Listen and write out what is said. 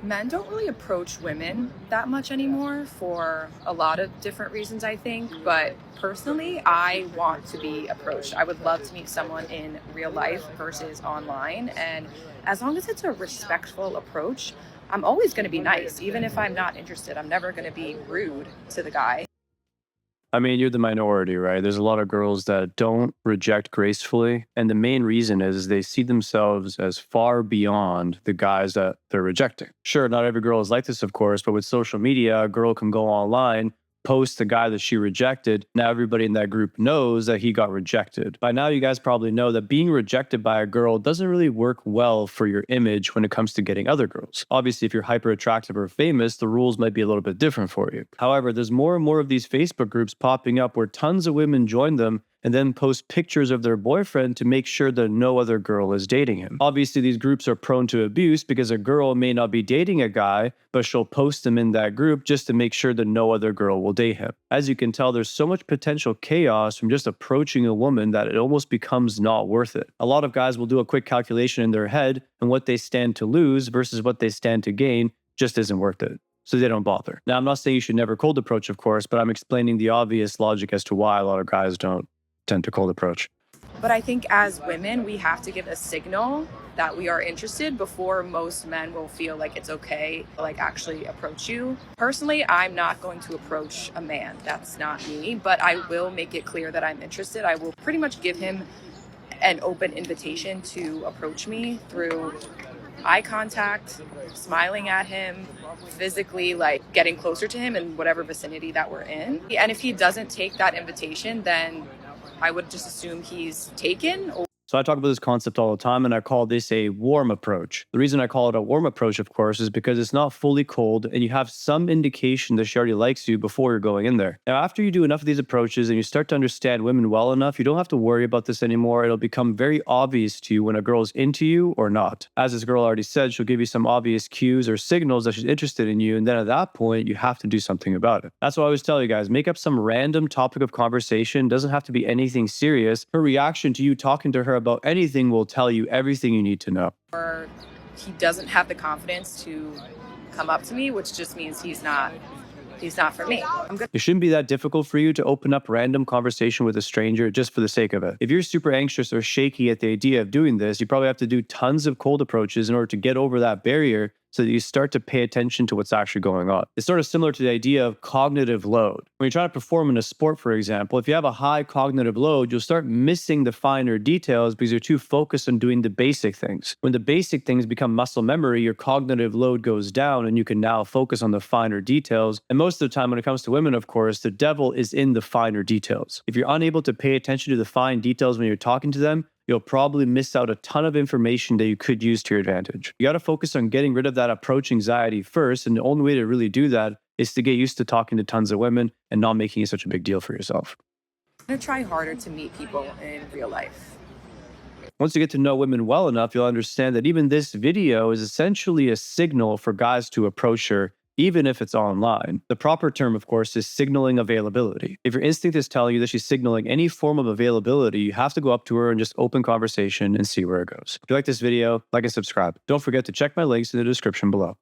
Men don't really approach women that much anymore for a lot of different reasons, I think. But personally, I want to be approached. I would love to meet someone in real life versus online. And as long as it's a respectful approach, I'm always going to be nice. Even if I'm not interested, I'm never going to be rude to the guy. I mean, you're the minority, right? There's a lot of girls that don't reject gracefully. And the main reason is they see themselves as far beyond the guys that they're rejecting. Sure, not every girl is like this, of course, but with social media, a girl can go online, post the guy that she rejected. Now everybody in that group knows that he got rejected. By now, you guys probably know that being rejected by a girl doesn't really work well for your image when it comes to getting other girls. Obviously, if you're hyper attractive or famous, the rules might be a little bit different for you. However, there's more and more of these Facebook groups popping up where tons of women join them and then post pictures of their boyfriend to make sure that no other girl is dating him. Obviously, these groups are prone to abuse because a girl may not be dating a guy, but she'll post him in that group just to make sure that no other girl will date him. As you can tell, there's so much potential chaos from just approaching a woman that it almost becomes not worth it. A lot of guys will do a quick calculation in their head, and what they stand to lose versus what they stand to gain just isn't worth it. So they don't bother. Now, I'm not saying you should never cold approach, of course, but I'm explaining the obvious logic as to why a lot of guys don't tend to cold approach. But I think as women, we have to give a signal that we are interested before most men will feel like it's okay to like actually approach you. Personally, I'm not going to approach a man. That's not me, but I will make it clear that I'm interested. I will pretty much give him an open invitation to approach me through eye contact, smiling at him, physically like getting closer to him in whatever vicinity that we're in. And if he doesn't take that invitation, then I would just assume he's taken. So I talk about this concept all the time, and I call this a warm approach. The reason I call it a warm approach, of course, is because it's not fully cold and you have some indication that she already likes you before you're going in there. Now, after you do enough of these approaches and you start to understand women well enough, you don't have to worry about this anymore. It'll become very obvious to you when a girl's into you or not. As this girl already said, she'll give you some obvious cues or signals that she's interested in you, and then at that point, you have to do something about it. That's why I always tell you guys, make up some random topic of conversation. Doesn't have to be anything serious. Her reaction to you talking to her about anything will tell you everything you need to know. Or he doesn't have the confidence to come up to me, which just means he's not for me. It shouldn't be that difficult for you to open up random conversation with a stranger just for the sake of it. If you're super anxious or shaky at the idea of doing this, you probably have to do tons of cold approaches in order to get over that barrier so that you start to pay attention to what's actually going on. It's sort of similar to the idea of cognitive load. When you're trying to perform in a sport, for example, if you have a high cognitive load, you'll start missing the finer details because you're too focused on doing the basic things. When the basic things become muscle memory, your cognitive load goes down and you can now focus on the finer details. And most of the time when it comes to women, of course, the devil is in the finer details. If you're unable to pay attention to the fine details when you're talking to them, you'll probably miss out a ton of information that you could use to your advantage. You got to focus on getting rid of that approach anxiety first, and the only way to really do that is to get used to talking to tons of women and not making it such a big deal for yourself. I'm going to try harder to meet people in real life. Once you get to know women well enough, you'll understand that even this video is essentially a signal for guys to approach her, even if it's online. The proper term, of course, is signaling availability. If your instinct is telling you that she's signaling any form of availability, you have to go up to her and just open conversation and see where it goes. If you like this video, like and subscribe. Don't forget to check my links in the description below.